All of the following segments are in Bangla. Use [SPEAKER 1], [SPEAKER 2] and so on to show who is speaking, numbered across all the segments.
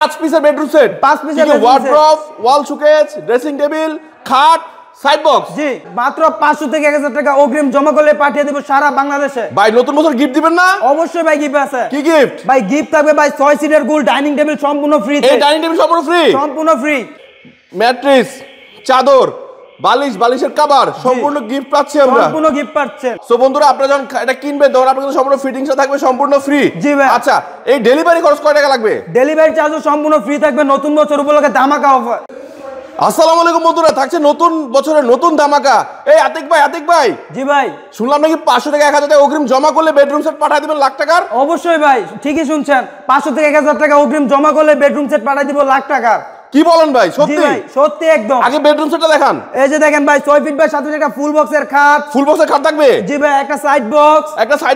[SPEAKER 1] 5 পিসের বেডরুম সেট,
[SPEAKER 2] 5 পিসের
[SPEAKER 1] ওয়ার্ড্রপ, ওয়াল শোকেস, ড্রেসিং টেবিল, খাট, সাইড বক্স।
[SPEAKER 2] জি, মাত্র 500 থেকে 1000 টাকা অগ্রিম জমা করলে পাঠিয়ে দেব সারা বাংলাদেশে।
[SPEAKER 1] ভাই নতুন বছর গিফট দিবেন না?
[SPEAKER 2] অবশ্যই ভাই গিফট আছে।
[SPEAKER 1] কি গিফট?
[SPEAKER 2] ভাই গিফট থাকবে ভাই 6 সিটের গোল ডাইনিং টেবিল সম্পূর্ণ ফ্রি।
[SPEAKER 1] এই ডাইনিং টেবিল সম্পূর্ণ ফ্রি?
[SPEAKER 2] সম্পূর্ণ ফ্রি।
[SPEAKER 1] ম্যাট্রেস, চাদর, বালিশ, বালিশের কভার সম্পূর্ণ গিফট পাচ্ছি আমরা।
[SPEAKER 2] সম্পূর্ণ গিফট পাচ্ছেন।
[SPEAKER 1] সো বন্ধুরা আপনারা যখন এটা কিনবেন তখন আপনাদের সম্পূর্ণ ফিটিংসটা থাকবে সম্পূর্ণ ফ্রি।
[SPEAKER 2] জি ভাই।
[SPEAKER 1] আচ্ছা, এই ডেলিভারি খরচ কয় টাকা লাগবে?
[SPEAKER 2] ডেলিভারি চার্জও সম্পূর্ণ ফ্রি থাকবে নতুন বছর উপলক্ষে ধামাকা অফার।
[SPEAKER 1] আসসালামু আলাইকুম বন্ধুরা, থাকছে নতুন বছরের নতুন ধামাকা। এই আতিক ভাই।
[SPEAKER 2] জি ভাই।
[SPEAKER 1] শুনলাম নাকি 500 থেকে 1000 টাকা অগ্রিম জমা করলে বেডরুম সেট পাঠিয়ে দিবেন লাখ টাকার?
[SPEAKER 2] অবশ্যই ভাই, ঠিকই শুনছেন। 500 থেকে 1000 টাকা অগ্রিম জমা করলে বেডরুম সেট পাঠিয়ে দিব লাখ টাকার।
[SPEAKER 1] কি বলেন ভাই, সত্যি?
[SPEAKER 2] জি ভাই, সত্যি একদম।
[SPEAKER 1] আগে বেডরুম সেটটা দেখান।
[SPEAKER 2] এই যে দেখেন ভাই, 6 ফিট বাই 7 ফিট একটা ফুল বক্সের খাট।
[SPEAKER 1] ফুল বক্সের খাট থাকবে?
[SPEAKER 2] জি ভাই, একটা সাইড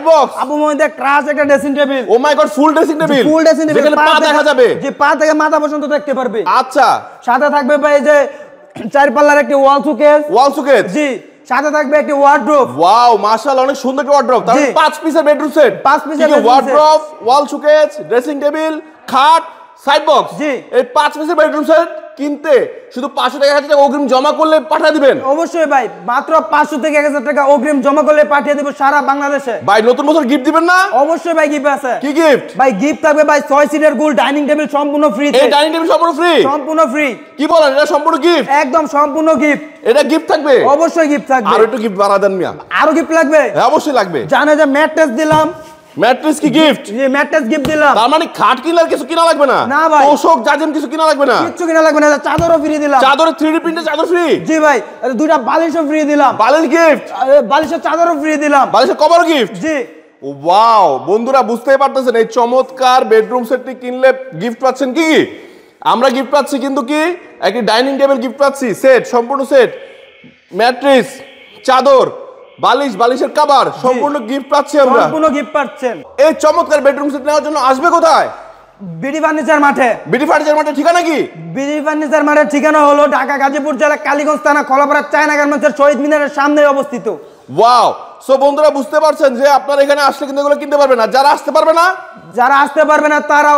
[SPEAKER 2] বক্স।
[SPEAKER 1] আবু
[SPEAKER 2] মধ্যে ক্রাশ একটা ড্রেসিং টেবিল।
[SPEAKER 1] ও মাই গড, ফুল ড্রেসিং টেবিল।
[SPEAKER 2] ফুল ড্রেসিং টেবিল,
[SPEAKER 1] যেখানে পা দেখা যাবে।
[SPEAKER 2] জি, পা থেকে মাথা পর্যন্ত দেখতে পারবে।
[SPEAKER 1] আচ্ছা,
[SPEAKER 2] সাথে থাকবে ভাই এই যে 4 পাল্লার একটা ওয়াল শোকেস। জি, সাথে থাকবে একটা ওয়ার্ড্রপ।
[SPEAKER 1] ওয়াও, মাশাআল্লাহ, অনেক সুন্দর একটা ওয়ার্ড্রপ। তাহলে 5 পিসের বেডরুম সেট।
[SPEAKER 2] 5 পিসের
[SPEAKER 1] ওয়ার্ড্রপ, ওয়াল শোকেস, ড্রেসিং টেবিল, খাট, সাইড বক্স।
[SPEAKER 2] জি,
[SPEAKER 1] এই 5 পিসের বেডরুম সেট কিনতে শুধু 500 থেকে 1000 টাকা অগ্রিম জমা করলে পাঠিয়ে দিবেন।
[SPEAKER 2] অবশ্যই ভাই, মাত্র 500 থেকে 1000 টাকা অগ্রিম জমা করলে পাঠিয়ে দেব সারা বাংলাদেশে।
[SPEAKER 1] ভাই নতুন বছর গিফট দিবেন না?
[SPEAKER 2] অবশ্যই ভাই গিফট আছে।
[SPEAKER 1] কি গিফট?
[SPEAKER 2] ভাই গিফট থাকবে ভাই 6 সিটের গোল ডাইনিং টেবিল সম্পূর্ণ ফ্রি।
[SPEAKER 1] এই ডাইনিং টেবিল সম্পূর্ণ ফ্রি?
[SPEAKER 2] সম্পূর্ণ ফ্রি।
[SPEAKER 1] কি বলেন, এটা সম্পূর্ণ গিফট?
[SPEAKER 2] একদম সম্পূর্ণ গিফট।
[SPEAKER 1] এটা গিফট থাকবে?
[SPEAKER 2] অবশ্যই গিফট থাকবে।
[SPEAKER 1] আর একটু গিফট বাড়া দেন মিয়া।
[SPEAKER 2] আরো গিফট লাগবে?
[SPEAKER 1] হ্যাঁ, অবশ্যই লাগবে।
[SPEAKER 2] জানেন যে ম্যাট্রেস দিলাম।
[SPEAKER 1] ম্যাট্রেস কি গিফট?
[SPEAKER 2] জি, ম্যাট্রেস গিফট দিলাম।
[SPEAKER 1] তার মানে খাট কিনলে কিছু কিনা লাগবে না?
[SPEAKER 2] না ভাই।
[SPEAKER 1] তোশক জাজিম কিছু কিনা লাগবে না?
[SPEAKER 2] কিচ্ছু কিনা লাগবে না। চাদরও ফ্রি দিলাম।
[SPEAKER 1] চাদরে 3D প্রিন্টের চাদর ফ্রি?
[SPEAKER 2] জি ভাই, দুইটা বালিশও ফ্রি দিলাম।
[SPEAKER 1] বালিশ গিফট?
[SPEAKER 2] বালিশের চাদরও ফ্রি দিলাম।
[SPEAKER 1] বালিশের কভারও গিফট?
[SPEAKER 2] জি।
[SPEAKER 1] ওয়াও, বন্ধুরা বুঝতেই পারতেছেন এই চমৎকার বেডরুম সেটটি কিনলে গিফট পাচ্ছেন কি? আমরা গিফট পাচ্ছি কিন্তু কি, একটি ডাইনিং টেবিল গিফট পাচ্ছি সেট, সম্পূর্ণ সেট, ম্যাট্রেস, চাদর, বালিশ, বালিশের কভার সম্পূর্ণ গিফট পাচ্ছি আমরা।
[SPEAKER 2] সম্পূর্ণ গিফট পাচ্ছেন।
[SPEAKER 1] এই চমৎকার বেডরুম সেট নেওয়ার জন্য আসবে কোথায়?
[SPEAKER 2] বিডি ফার্নিচার মাঠে।
[SPEAKER 1] বিডি ফার্নিচার মাঠে ঠিকানা কি?
[SPEAKER 2] বিডি ফার্নিচার মাঠের ঠিকানা হলো ঢাকা গাজীপুর জেলা কালীগঞ্জ থানা খলাপাড়া চায়না গার্মেন্টসের শহীদ মিনারের সামনে অবস্থিত।
[SPEAKER 1] ওয়াও, সো বন্ধুরা বুঝতে পারছেন যে আপনারা এখানে আসলে কিন্তু এগুলো কিনতে পারবেন না। যারা আসতে পারবে না তারা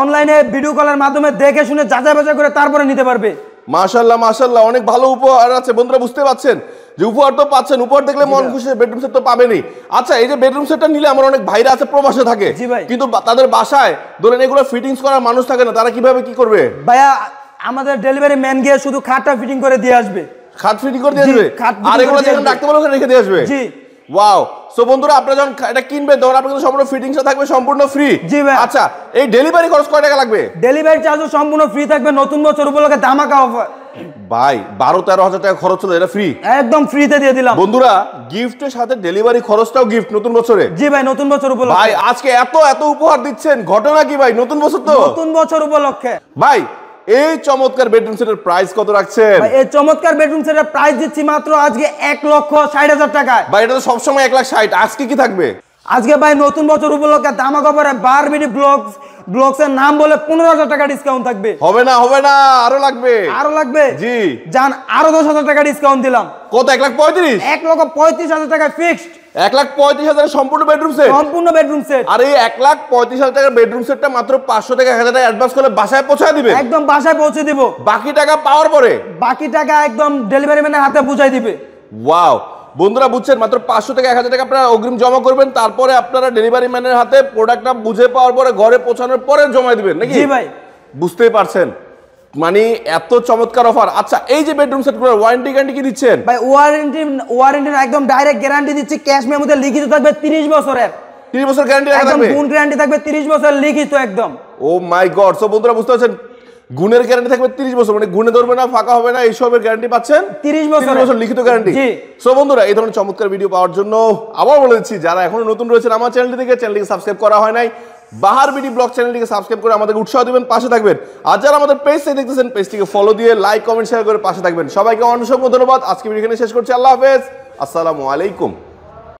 [SPEAKER 1] অনলাইনে ভিডিও কলের মাধ্যমে দেখে শুনে যাচাই বাছাই করে তারপরে নিতে পারবে। মাশাআল্লাহ মাশাআল্লাহ, অনেক ভালো উপহার আছে বন্ধুরা, বুঝতে পাচ্ছেন যে উপহার তো পাচ্ছেন, উপহার দেখলে মন খুশি, বেডরুম সেট তো পাবেনই। আচ্ছা, এই যে বেডরুম সেটটা নিলে আমার অনেক ভাইরা আছে প্রবাসে থাকে, কিন্তু তাদের বাসায় ধরেন এগুলো ফিটিংস করার মানুষ থাকে না, তারা কিভাবে কি করবে?
[SPEAKER 2] ভাইয়া, আমাদের ডেলিভারি ম্যান গিয়ে শুধু খাটটা ফিটিং করে দিয়ে আসবে।
[SPEAKER 1] খাট ফিটিং করে দিয়ে আসবে? আর এগুলো যেখানে রাখতে বলে ওখানে রেখে দিয়ে আসবে?
[SPEAKER 2] জি।
[SPEAKER 1] ওয়াও, সো বন্ধুরা আপনারা যখন এটা কিনবেন তখন আপনাদের সম্পূর্ণ ফিটিংসটা থাকবে সম্পূর্ণ ফ্রি।
[SPEAKER 2] জি ভাই।
[SPEAKER 1] আচ্ছা, এই ডেলিভারি খরচ কয় টাকা লাগবে?
[SPEAKER 2] ডেলিভারি চার্জও সম্পূর্ণ ফ্রি থাকবে নতুন বছর উপলক্ষে ধামাকা অফার।
[SPEAKER 1] ভাই 12-13 হাজার টাকা খরচ হলো, এটা ফ্রি?
[SPEAKER 2] একদম ফ্রিতে দিয়ে দিলাম
[SPEAKER 1] বন্ধুরা। গিফটের সাথে ডেলিভারি খরচটাও গিফট নতুন বছরে।
[SPEAKER 2] জি ভাই, নতুন বছর উপলক্ষে।
[SPEAKER 1] ভাই আজকে এত উপহার দিচ্ছেন, ঘটনা কি ভাই? নতুন বছর তো,
[SPEAKER 2] নতুন বছর উপলক্ষে।
[SPEAKER 1] ভাই এই চমৎকার বেডরুম সেটের প্রাইস কত রাখছেন?
[SPEAKER 2] ভাই এই চমৎকার বেডরুম সেটের প্রাইস দিচ্ছি মাত্র আজকে 1,60,000 টাকায়।
[SPEAKER 1] ভাই এটা তো সবসময় 1,60,000, আজকে কি থাকবে?
[SPEAKER 2] আজকে ভাই নতুন বছর উপলক্ষে ধামাকা অফারে বারবিডি ব্লগস এর নাম বলে 15,000 টাকা ডিসকাউন্ট থাকবে।
[SPEAKER 1] হবে না আরো লাগবে?
[SPEAKER 2] আরো লাগবে?
[SPEAKER 1] জি,
[SPEAKER 2] জান, আরো 10,000 টাকা ডিসকাউন্ট দিলাম।
[SPEAKER 1] কত? 1,35,000?
[SPEAKER 2] 1,35,000 টাকা ফিক্সড।
[SPEAKER 1] 1,35,000 সম্পূর্ণ বেডরুম সেট?
[SPEAKER 2] সম্পূর্ণ বেডরুম সেট।
[SPEAKER 1] আর এই 1,35,000 টাকার বেডরুম সেটটা মাত্র 500 থেকে 1000 টাকা অ্যাডভান্স করলে বাসায় পৌঁছে দিবে?
[SPEAKER 2] একদম বাসায় পৌঁছে দিব।
[SPEAKER 1] বাকি টাকা পাওয়ার পরে?
[SPEAKER 2] বাকি টাকা একদম ডেলিভারি ম্যানের হাতে বুঝাই দিবে।
[SPEAKER 1] ওয়াও, বন্ধুরা বুঝছেন, মাত্র 500 থেকে 1000 টাকা আপনারা অগ্রিম জমা করবেন, তারপরে আপনারা ডেলিভারি ম্যানের হাতে প্রোডাক্টটা বুঝে পাওয়ার পরে ঘরে পৌঁছানোর পরে জমা দিবেন নাকি?
[SPEAKER 2] জি ভাই।
[SPEAKER 1] বুঝতেই পারছেন মানে এত চমৎকার অফার। আচ্ছা, এই যে বেডরুম সেটগুলোর ওয়ারেন্টি গ্যারান্টি কি দিচ্ছেন?
[SPEAKER 2] ভাই ওয়ারেন্টি একদম ডাইরেক্ট গ্যারান্টি দিচ্ছি, ক্যাশ মেমোতে লিখিত থাকবে 30 বছরের।
[SPEAKER 1] 30 বছর গ্যারান্টি থাকবে?
[SPEAKER 2] একদম গুণ গ্যারান্টি থাকবে 30 বছর লিখিত একদম।
[SPEAKER 1] ও মাই গড, সো বন্ধুরা বুঝতে পারছেন গুণের গ্যারান্টি থাকবে 30 বছর, মানে গুণে ধরবে না, ফাঁকা হবে না, এইসবের গ্যারান্টি পাচ্ছেন
[SPEAKER 2] 30 বছর
[SPEAKER 1] লিখিত গ্যারান্টি। সো বন্ধুরা এই ধরনের চমৎকার ভিডিও পাওয়ার জন্য আবার বলে দিচ্ছি, যারা এখনো নতুন রয়েছেন আমার চ্যানেলটিকে সাবস্ক্রাইব করা হয় নাই, বাহার বিডি ব্লগ চ্যানেলটিকে সাবস্ক্রাইব করে আমাদের উৎসাহ দিবেন, পাশে থাকবেন। আর যারা আমাদের পেজটি দেখতেছেন পেজটিকে ফলো দিয়ে লাইক কমেন্ট শেয়ার করে পাশে থাকবেন। সবাইকে অসংখ্য ধন্যবাদ। আজকে ভিডিও এখানে শেষ করছি। আল্লাহ হাফেজ, আসসালামু আলাইকুম।